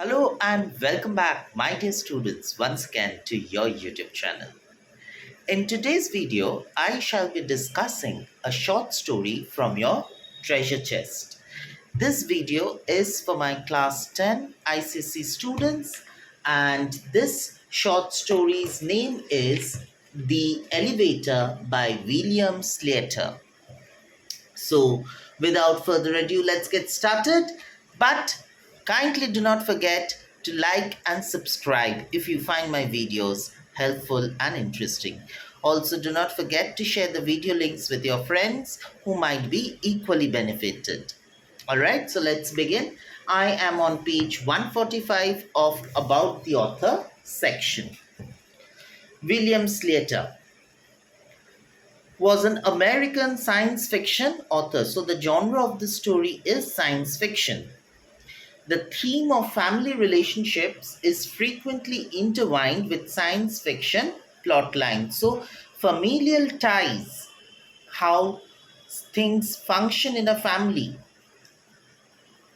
Hello and welcome back, my dear students, once again to your YouTube channel. In today's video, I shall be discussing a short story from your treasure chest. This video is for my class 10 ICSE students, and this short story's name is The Elevator by William Sleator. So, without further ado, let's get started. But kindly do not forget to like and subscribe if you find my videos helpful and interesting. Also, do not forget to share the video links with your friends who might be equally benefited. Alright, so let's begin. I am on page 145 of About the Author section. William Sleator was an American science fiction author. So the genre of the story is science fiction. The theme of family relationships is frequently intertwined with science fiction plot lines. So familial ties, how things function in a family,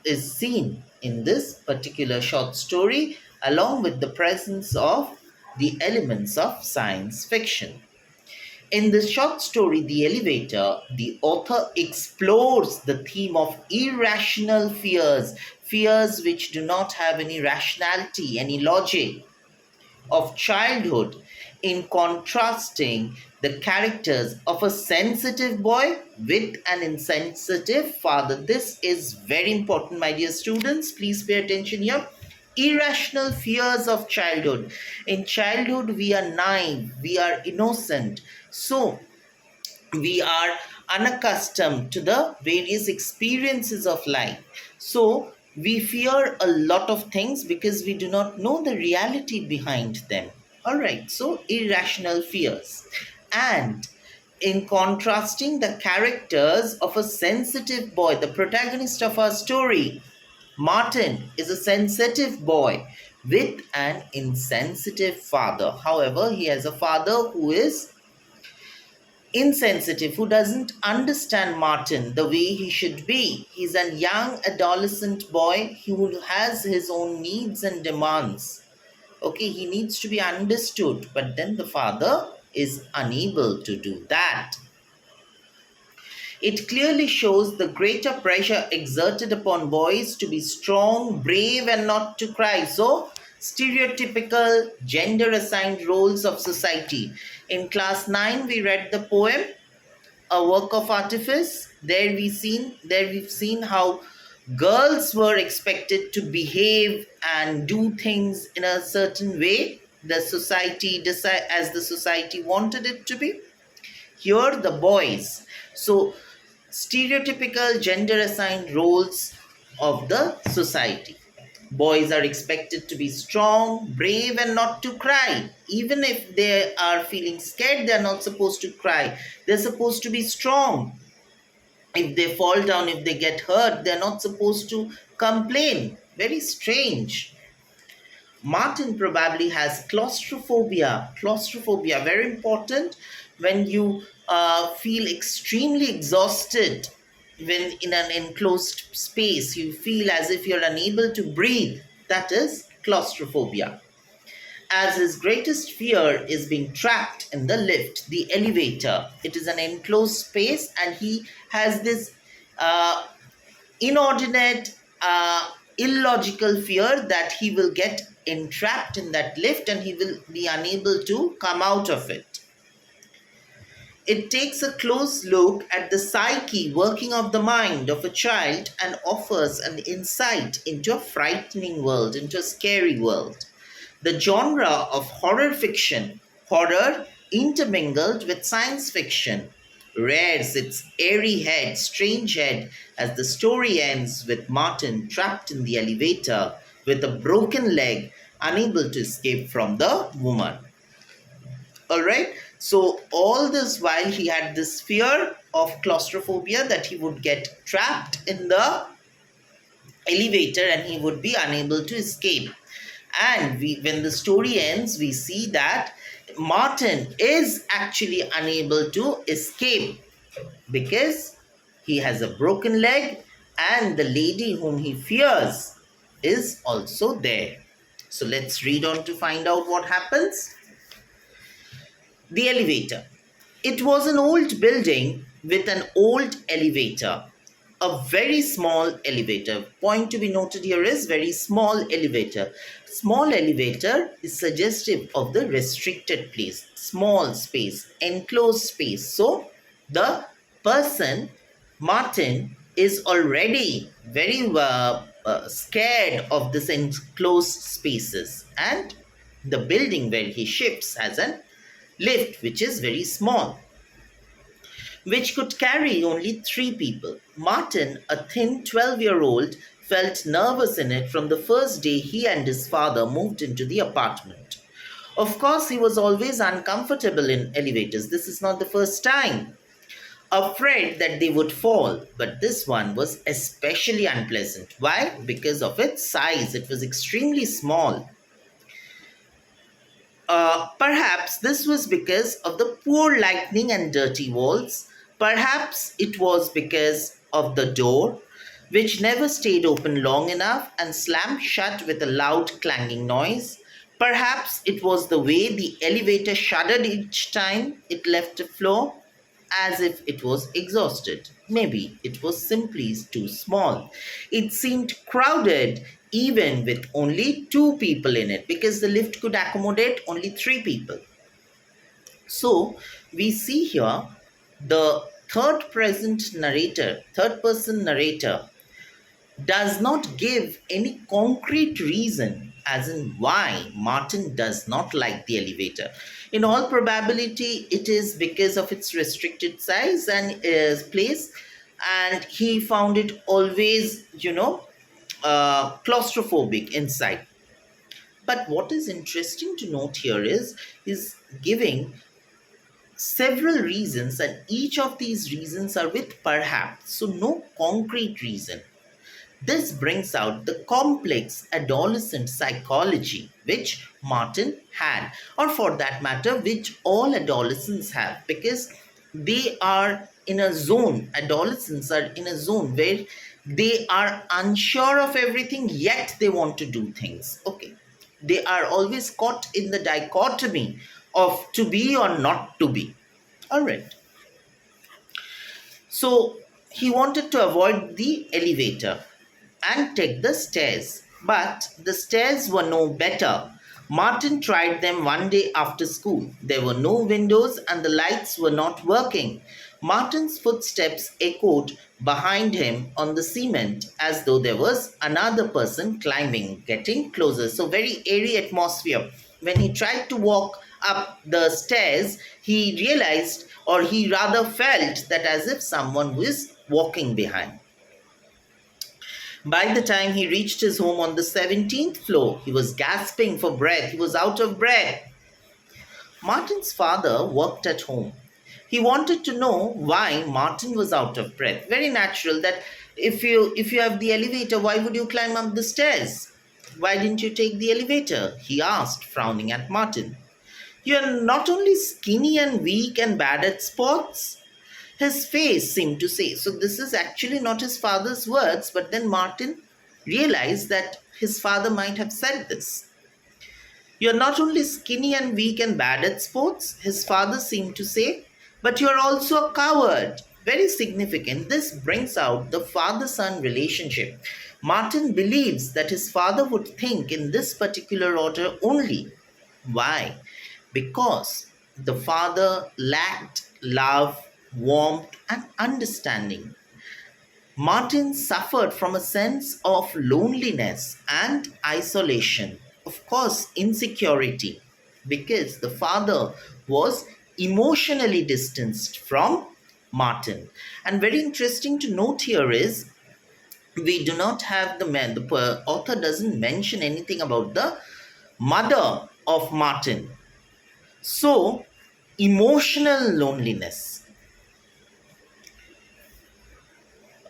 is seen in this particular short story, along with the presence of the elements of science fiction. In this short story, The Elevator, the author explores the theme of irrational fears, fears which do not have any rationality, any logic, of childhood, in contrasting the characters of a sensitive boy with an insensitive father. This is very important, my dear students. Please pay attention here. Irrational fears of childhood. In childhood, we are naive, we are innocent. So, we are unaccustomed to the various experiences of life. So, we fear a lot of things because we do not know the reality behind them. All right, so irrational fears. And in contrasting the characters of a sensitive boy, the protagonist of our story, Martin, is a sensitive boy with an insensitive father. However, he has a father who is insensitive, who doesn't understand Martin the way he should be. He's a young adolescent boy who has his own needs and demands. Okay, he needs to be understood, but then the father is unable to do that. It clearly shows the greater pressure exerted upon boys to be strong, brave, and not to cry. So, stereotypical gender assigned roles of society. In class 9, we read the poem A Work of Artifice. There we've seen how girls were expected to behave and do things in a certain way the society decide as the society wanted it to be. Here the boys. So stereotypical gender assigned roles of the society. Boys are expected to be strong, brave, and not to cry. Even if they are feeling scared, they're not supposed to cry. They're supposed to be strong. If they fall down, if they get hurt, they're not supposed to complain. Very strange. Martin probably has claustrophobia. Claustrophobia, very important when you feel extremely exhausted. When in an enclosed space, you feel as if you're unable to breathe. That is claustrophobia. As his greatest fear is being trapped in the lift, the elevator. It is an enclosed space, and he has this uh, inordinate, illogical fear that he will get entrapped in that lift and he will be unable to come out of it. It takes a close look at the psyche working of the mind of a child and offers an insight into a frightening world, into a scary world. The genre of horror fiction, horror intermingled with science fiction, rears its airy head, strange head, as the story ends with Martin trapped in the elevator with a broken leg, unable to escape from the woman. All right. So, all this while he had this fear of claustrophobia that he would get trapped in the elevator and he would be unable to escape. And when the story ends, we see that Martin is actually unable to escape because he has a broken leg and the lady whom he fears is also there. So let's read on to find out what happens. The elevator. It was an old building with an old elevator, a very small elevator. Point to be noted here is very small elevator. Small elevator is suggestive of the restricted place, small space, enclosed space. So the person, Martin, is already very scared of this enclosed spaces, and the building where he shifts has an lift which is very small, which could carry only three people. Martin, a thin 12-year-old, felt nervous in it from the first day he and his father moved into the apartment. Of course, he was always uncomfortable in elevators. This is not the first time. Afraid that they would fall, but this one was especially unpleasant. Why? Because of its size. It was extremely small. Perhaps this was because of the poor lighting and dirty walls. Perhaps it was because of the door, which never stayed open long enough and slammed shut with a loud clanging noise. Perhaps it was the way the elevator shuddered each time it left the floor, as if it was exhausted. Maybe it was simply too small. It seemed crowded even with only two people in it, because the lift could accommodate only three people. So we see here the third person narrator does not give any concrete reason as in why Martin does not like the elevator. In all probability, it is because of its restricted size and place, and he found it always, claustrophobic inside. But what is interesting to note here is giving several reasons, and each of these reasons are with perhaps, so no concrete reason. This brings out the complex adolescent psychology which Martin had, or for that matter, which all adolescents have, because they are in a zone, adolescents are in a zone where they are unsure of everything, yet they want to do things. Okay. They are always caught in the dichotomy of to be or not to be. All right. So he wanted to avoid the elevator and take the stairs, but the stairs were no better. Martin tried them one day after school. There were no windows and the lights were not working. Martin's footsteps echoed behind him on the cement as though there was another person climbing, getting closer. So, very airy atmosphere. When he tried to walk up the stairs, he realized, or he rather felt, that as if someone was walking behind. By the time he reached his home on the 17th floor, he was gasping for breath. He was out of breath. Martin's father worked at home. He wanted to know why Martin was out of breath. Very natural that if you have the elevator, why would you climb up the stairs? Why didn't you take the elevator? He asked, frowning at Martin. You are not only skinny and weak and bad at sports, his face seemed to say. So, this is actually not his father's words, but then Martin realized that his father might have said this. You're not only skinny and weak and bad at sports, his father seemed to say, but you're also a coward. Very significant. This brings out the father son relationship. Martin believes that his father would think in this particular order only. Why? Because the father lacked love, warmth, and understanding. Martin suffered from a sense of loneliness and isolation, of course, insecurity, because the father was emotionally distanced from Martin. And very interesting to note here is we do not have the man, the author doesn't mention anything about the mother of Martin. So, emotional loneliness.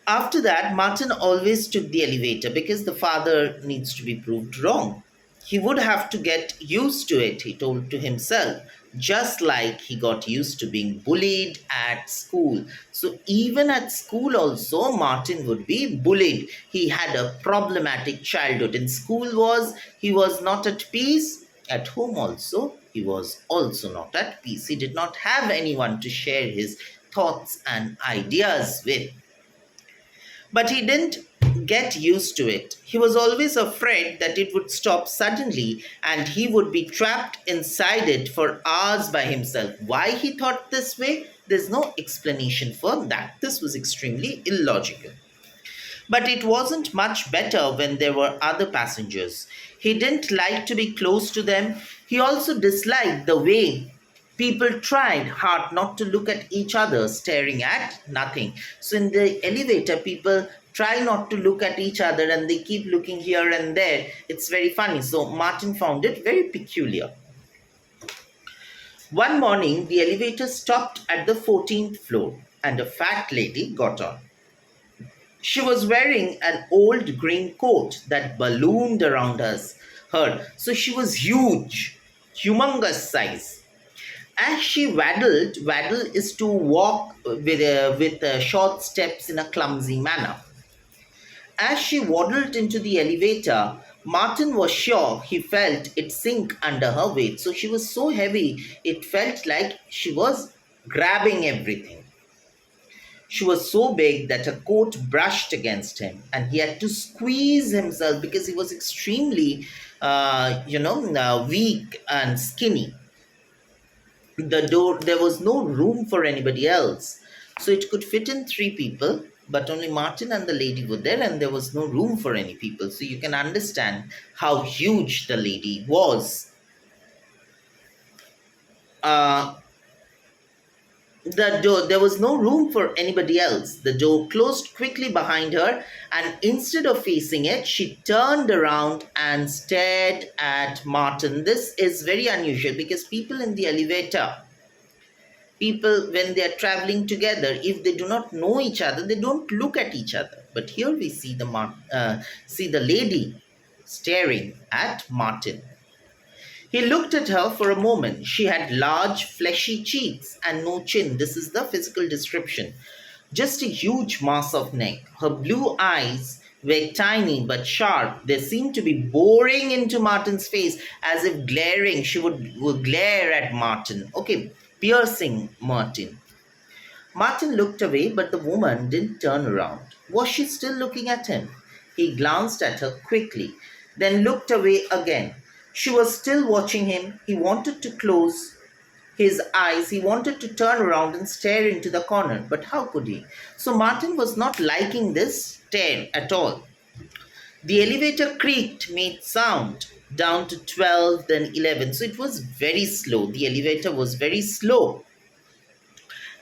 After that, Martin always took the elevator because the father needs to be proved wrong. He would have to get used to it, he told to himself, just like he got used to being bullied at school. So, even at school, also, Martin would be bullied. He had a problematic childhood. In school, he was not at peace. At home, also, he was also not at peace. He did not have anyone to share his thoughts and ideas with. But he didn't get used to it. He was always afraid that it would stop suddenly and he would be trapped inside it for hours by himself. Why he thought this way? There's no explanation for that. This was extremely illogical. But it wasn't much better when there were other passengers. He didn't like to be close to them. He also disliked the way people tried hard not to look at each other, staring at nothing. So in the elevator, people try not to look at each other and they keep looking here and there. It's very funny. So Martin found it very peculiar. One morning, the elevator stopped at the 14th floor and a fat lady got on. She was wearing an old green coat that ballooned around her. So she was huge, humongous size. As she waddle is to walk with short steps in a clumsy manner. As she waddled into the elevator, Martin was sure he felt it sink under her weight. So she was so heavy, it felt like she was grabbing everything. She was so big that her coat brushed against him, and he had to squeeze himself because he was extremely, weak and skinny. The door, there was no room for anybody else, so it could fit in three people. But only Martin and the lady were there, and there was no room for any people. So you can understand how huge the lady was. Uh, The door, there was no room for anybody else. The door closed quickly behind her, and instead of facing it, she turned around and stared at Martin. This is very unusual because people in the elevator, people when they are traveling together, if they do not know each other, they don't look at each other. But here we see see the lady staring at Martin. He looked at her for a moment. She had large, fleshy cheeks and no chin. This is the physical description. Just a huge mass of neck. Her blue eyes were tiny but sharp. They seemed to be boring into Martin's face as if glaring. She would glare at Martin. Okay, piercing Martin. Martin looked away, but the woman didn't turn around. Was she still looking at him? He glanced at her quickly, then looked away again. She was still watching him. He wanted to close his eyes. He wanted to turn around and stare into the corner, but how could he? So Martin was not liking this stare at all. The elevator creaked, made sound down to 12, then 11. So it was very slow. The elevator was very slow,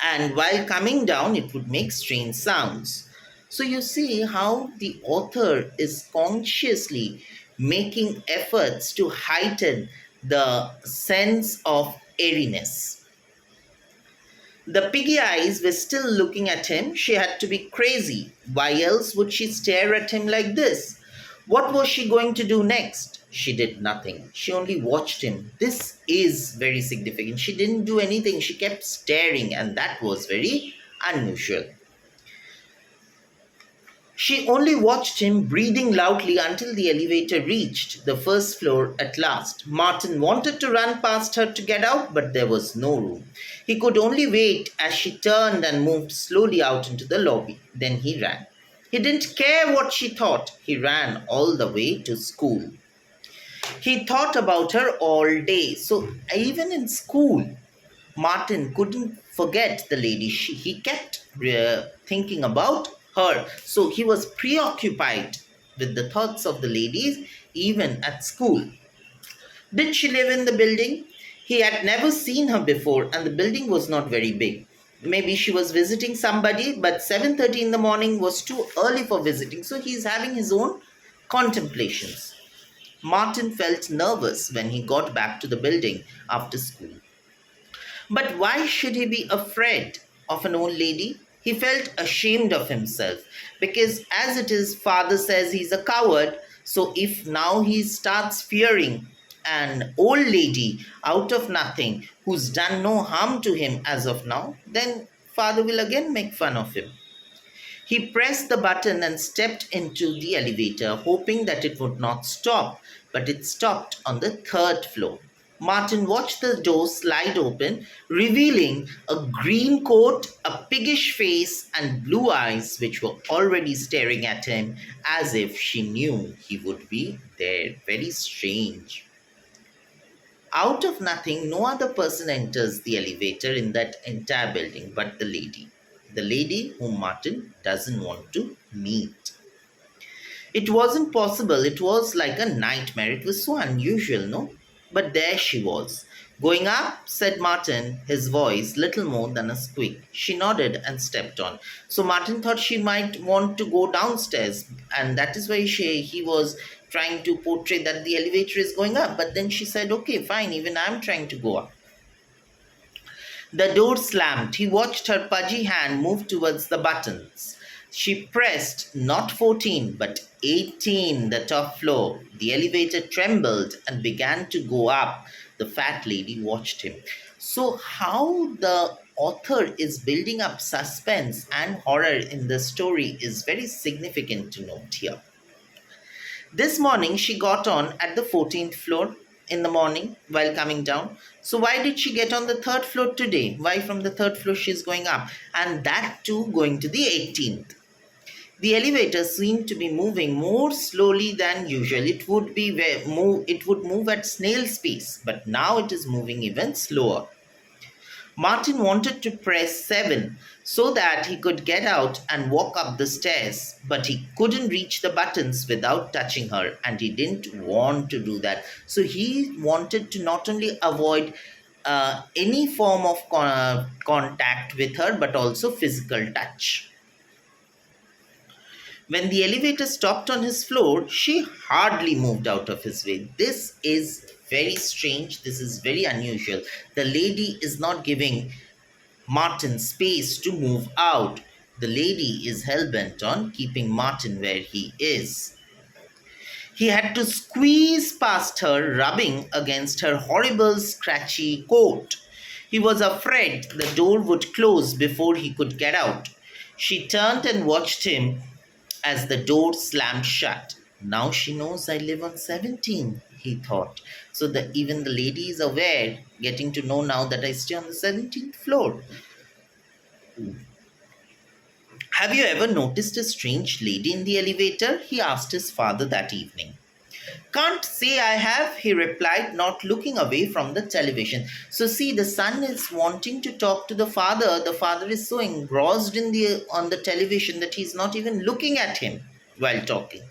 and while coming down it would make strange sounds. So you see how the author is consciously making efforts to heighten the sense of airiness. The piggy eyes were still looking at him. She had to be crazy. Why else would she stare at him like this? What was she going to do next? She did nothing. She only watched him. This is very significant. She didn't do anything. She kept staring, and that was very unusual. She only watched him breathing loudly until the elevator reached the first floor at last. Martin wanted to run past her to get out, but there was no room. He could only wait as she turned and moved slowly out into the lobby. Then he ran. He didn't care what she thought. He ran all the way to school. He thought about her all day. So even in school, Martin couldn't forget the lady. He kept thinking about her. So he was preoccupied with the thoughts of the ladies even at school. Did she live in the building? He had never seen her before, and the building was not very big. Maybe she was visiting somebody, but 7:30 in the morning was too early for visiting, so he's having his own contemplations. Martin felt nervous when he got back to the building after school. But why should he be afraid of an old lady? He felt ashamed of himself because, as it is, father says he's a coward. So if now he starts fearing an old lady out of nothing who's done no harm to him as of now, then father will again make fun of him. He pressed the button and stepped into the elevator, hoping that it would not stop, but it stopped on the third floor. Martin watched the door slide open, revealing a green coat, a piggish face, and blue eyes which were already staring at him as if she knew he would be there. Very strange. Out of nothing, no other person enters the elevator in that entire building but the lady. The lady whom Martin doesn't want to meet. It wasn't possible. It was like a nightmare. It was so unusual, no? But there she was. Going up, said Martin, his voice little more than a squeak. She nodded and stepped on. So Martin thought she might want to go downstairs, and that is why he was trying to portray that the elevator is going up. But then she said, okay, fine, even I'm trying to go up. The door slammed. He watched her pudgy hand move towards the buttons. She pressed not 14 but 18, the top floor. The elevator trembled and began to go up. The fat lady watched him. So, how the author is building up suspense and horror in the story is very significant to note here. This morning, she got on at the 14th floor in the morning while coming down. So, why did she get on the third floor today? Why from the third floor she's going up? And that too going to the 18th. The elevator seemed to be moving more slowly than usual. It would move at snail's pace, but now it is moving even slower. Martin wanted to press 7 so that he could get out and walk up the stairs, but he couldn't reach the buttons without touching her, and he didn't want to do that. So he wanted to not only avoid any form of contact with her, but also physical touch. When the elevator stopped on his floor, she hardly moved out of his way. This is very strange. This is very unusual. The lady is not giving Martin space to move out. The lady is hell bent on keeping Martin where he is. He had to squeeze past her, rubbing against her horrible, scratchy coat. He was afraid the door would close before he could get out. She turned and watched him as the door slammed shut. Now she knows I live on 17, he thought. So that even the lady is aware, getting to know now that I stay on the 17th floor. Have you ever noticed a strange lady in the elevator? He asked his father that evening. Can't say I have, he replied, not looking away from the television. So see, the son is wanting to talk to the father. The father is so engrossed on the television that he's not even looking at him while talking.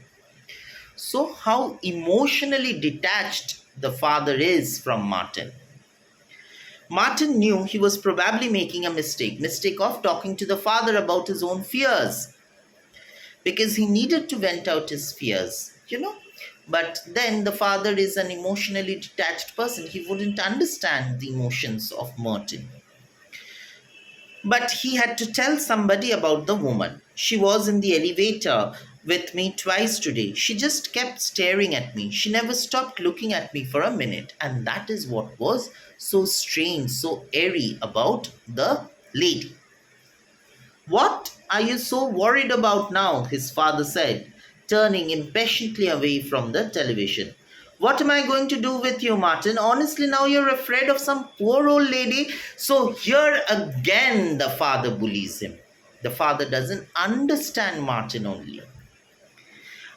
So how emotionally detached the father is from Martin. Martin knew he was probably making a mistake of talking to the father about his own fears, because he needed to vent out his fears. But then the father is an emotionally detached person. He wouldn't understand the emotions of Martin. But he had to tell somebody about the woman. She was in the elevator with me twice today. She just kept staring at me. She never stopped looking at me for a minute. And that is what was so strange, so airy about the lady. What are you so worried about now? His father said, turning impatiently away from the television. What am I going to do with you, Martin? Honestly, now you're afraid of some poor old lady. So here again, the father bullies him. The father doesn't understand Martin only.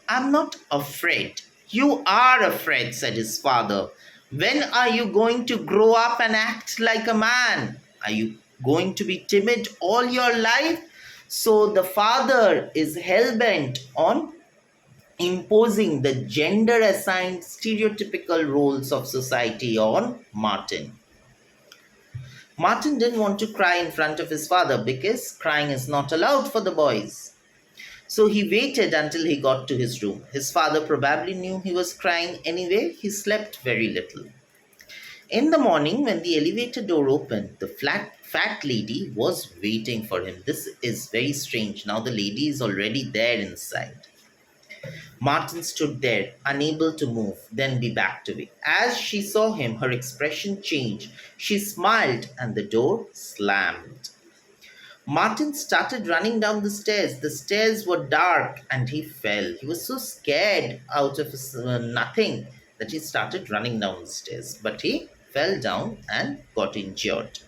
I'm not afraid. You are afraid, said his father. When are you going to grow up and act like a man? Are you going to be timid all your life? So the father is hell bent on imposing the gender assigned stereotypical roles of society on Martin. Martin didn't want to cry in front of his father because crying is not allowed for the boys. So he waited until he got to his room. His father probably knew he was crying anyway. He slept very little. In the morning, when the elevator door opened, the fat lady was waiting for him. This is very strange. Now the lady is already there inside. Martin stood there, unable to move, then be backed away. As she saw him, her expression changed. She smiled, and the door slammed. Martin started running down the stairs. The stairs were dark and he fell. He was so scared out of his nothing that he started running down the stairs. But he fell down and got injured.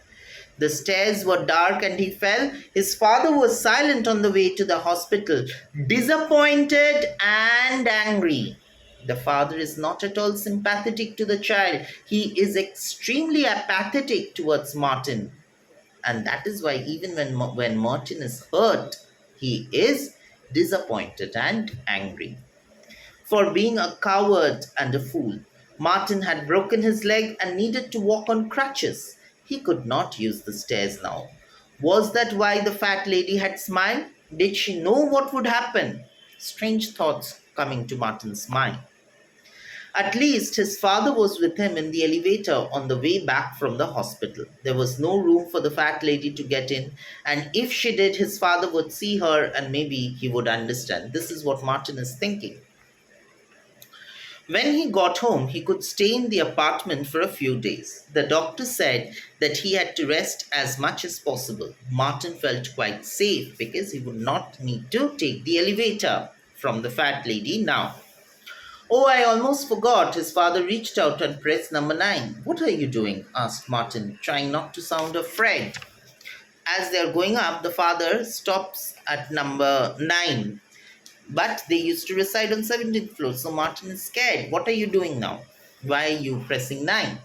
The stairs were dark and he fell. His father was silent on the way to the hospital, disappointed and angry. The father is not at all sympathetic to the child. He is extremely apathetic towards Martin. And that is why even when Martin is hurt, he is disappointed and angry. For being a coward and a fool, Martin had broken his leg and needed to walk on crutches. He could not use the stairs now. Was that why the fat lady had smiled? Did she know what would happen? Strange thoughts coming to Martin's mind. At least his father was with him in the elevator on the way back from the hospital. There was no room for the fat lady to get in, and if she did, his father would see her and maybe he would understand. This is what Martin is thinking. When he got home, he could stay in the apartment for a few days. The doctor said that he had to rest as much as possible. Martin felt quite safe because he would not need to take the elevator from the fat lady now. Oh, I almost forgot. His father reached out and pressed number 9. What are you doing? Asked Martin, trying not to sound afraid. As they are going up, the father stops at number 9. But they used to reside on 17th floor, so Martin is scared. What are you doing now? Why are you pressing 9?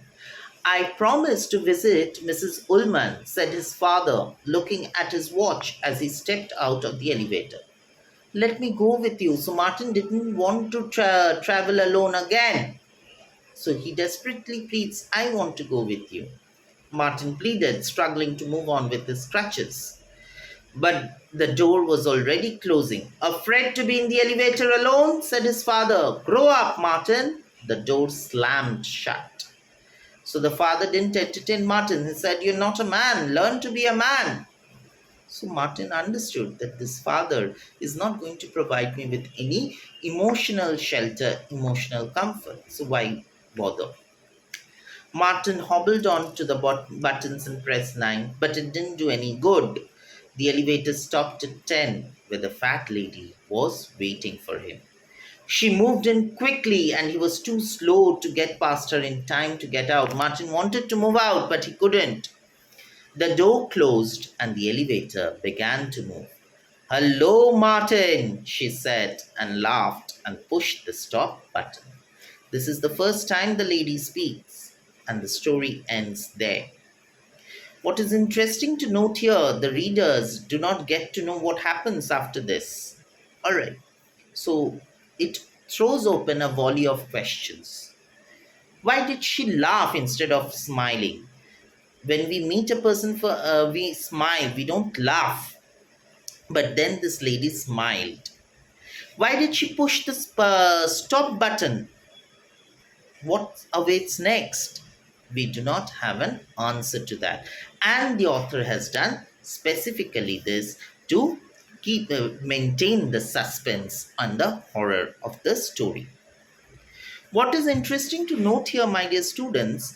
I promised to visit Mrs. Ullman, said his father, looking at his watch as he stepped out of the elevator. Let me go with you. So Martin didn't want to travel alone again. So he desperately pleads, I want to go with you. Martin pleaded, struggling to move on with his crutches. But the door was already closing. Afraid to be in the elevator alone? Said his father. Grow up, Martin. The door slammed shut. So the father didn't entertain Martin. He said, You're not a man. Learn to be a man. So Martin understood that this father is not going to provide me with any emotional shelter, emotional comfort. So why bother? Martin hobbled on to the buttons and pressed 9, but it didn't do any good. The elevator stopped at 10, where the fat lady was waiting for him. She moved in quickly and he was too slow to get past her in time to get out. Martin wanted to move out, but he couldn't. The door closed and the elevator began to move. Hello, Martin, she said and laughed and pushed the stop button. This is the first time the lady speaks, and the story ends there. What is interesting to note here, the readers do not get to know what happens after this. Alright, so it throws open a volley of questions. Why did she laugh instead of smiling? When we meet a person we smile, we don't laugh. But then this lady smiled. Why did she push the stop button? What awaits next? We do not have an answer to that, and the author has done specifically this to keep maintain the suspense and the horror of the story. What is interesting to note here, my dear students,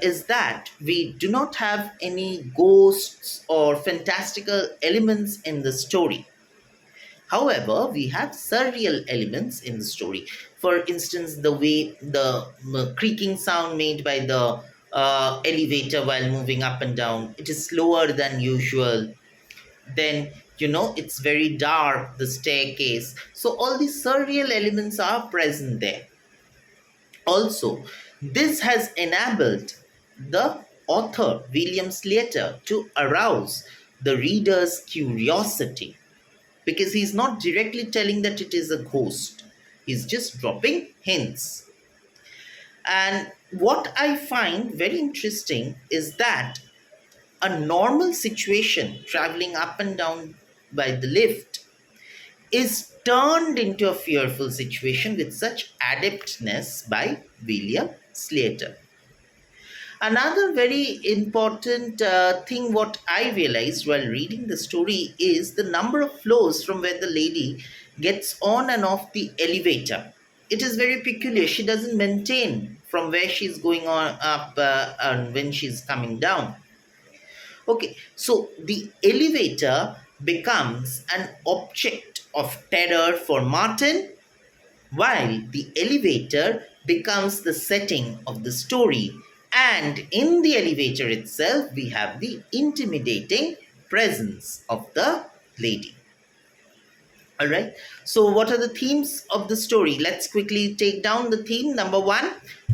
is that we do not have any ghosts or fantastical elements in the story. However, we have surreal elements in the story. For instance, the way the creaking sound made by the elevator while moving up and down, it is slower than usual. Then, it's very dark, the staircase. So, all these surreal elements are present there. Also, this has enabled the author, William Sleator, to arouse the reader's curiosity because he's not directly telling that it is a ghost, he's just dropping hints. And what I find very interesting is that a normal situation traveling up and down by the lift is turned into a fearful situation with such adeptness by William Slater. Another very important thing, what I realized while reading the story, is the number of floors from where the lady gets on and off the elevator. It is very peculiar. She doesn't maintain from where she's going on up and when she's coming down. Okay, so the elevator becomes an object of terror for Martin, while the elevator becomes the setting of the story. And in the elevator itself, we have the intimidating presence of the lady. All right. So, what are the themes of the story? Let's quickly take down the theme. Number one,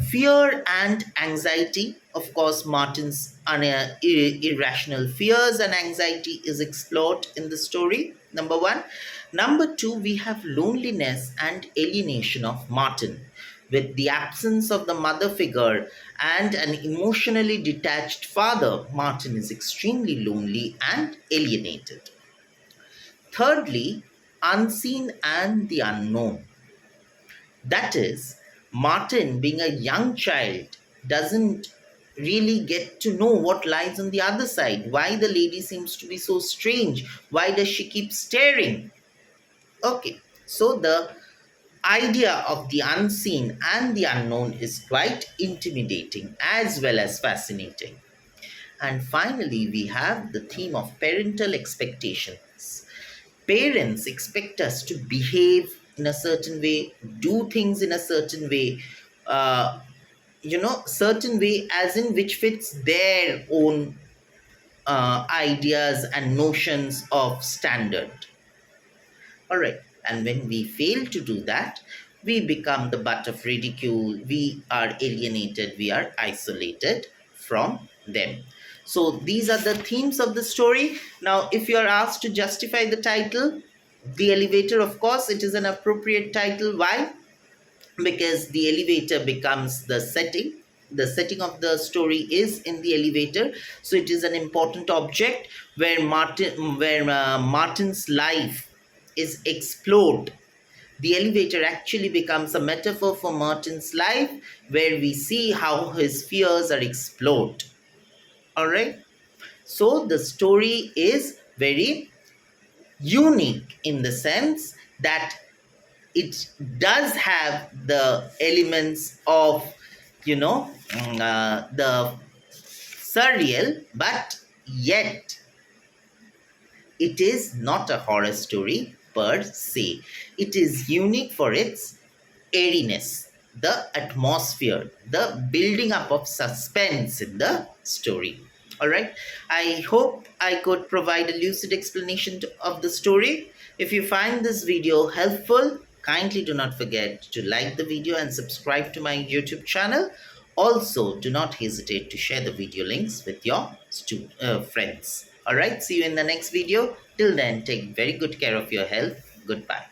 fear and anxiety. Of course, Martin's irrational fears and anxiety is explored in the story. Number one. Number two, we have loneliness and alienation of Martin. With the absence of the mother figure and an emotionally detached father, Martin is extremely lonely and alienated. Thirdly, unseen and the unknown. That is, Martin, being a young child, doesn't really get to know what lies on the other side. Why the lady seems to be so strange? Why does she keep staring? Okay, so the idea of the unseen and the unknown is quite intimidating as well as fascinating. And finally, we have the theme of parental expectations. Parents expect us to behave in a certain way, do things in a certain way, uh, certain way as in which fits their own ideas and notions of standard. All right. And when we fail to do that, we become the butt of ridicule. We are alienated. We are isolated from them. So these are the themes of the story. Now, if you are asked to justify the title, The Elevator, of course, it is an appropriate title. Why? Because the elevator becomes the setting. The setting of the story is in the elevator, so it is an important object where Martin's life is explored. The elevator actually becomes a metaphor for Martin's life, where we see how his fears are explored. All right. So the story is very unique in the sense that it does have the elements of, the surreal, but yet it is not a horror story per se. It is unique for its airiness, the atmosphere, the building up of suspense in the story. All right. I hope I could provide a lucid explanation of the story. If you find this video helpful, kindly do not forget to like the video and subscribe to my YouTube channel. Also, do not hesitate to share the video links with your friends. All right. See you in the next video. Till then, take very good care of your health. Goodbye.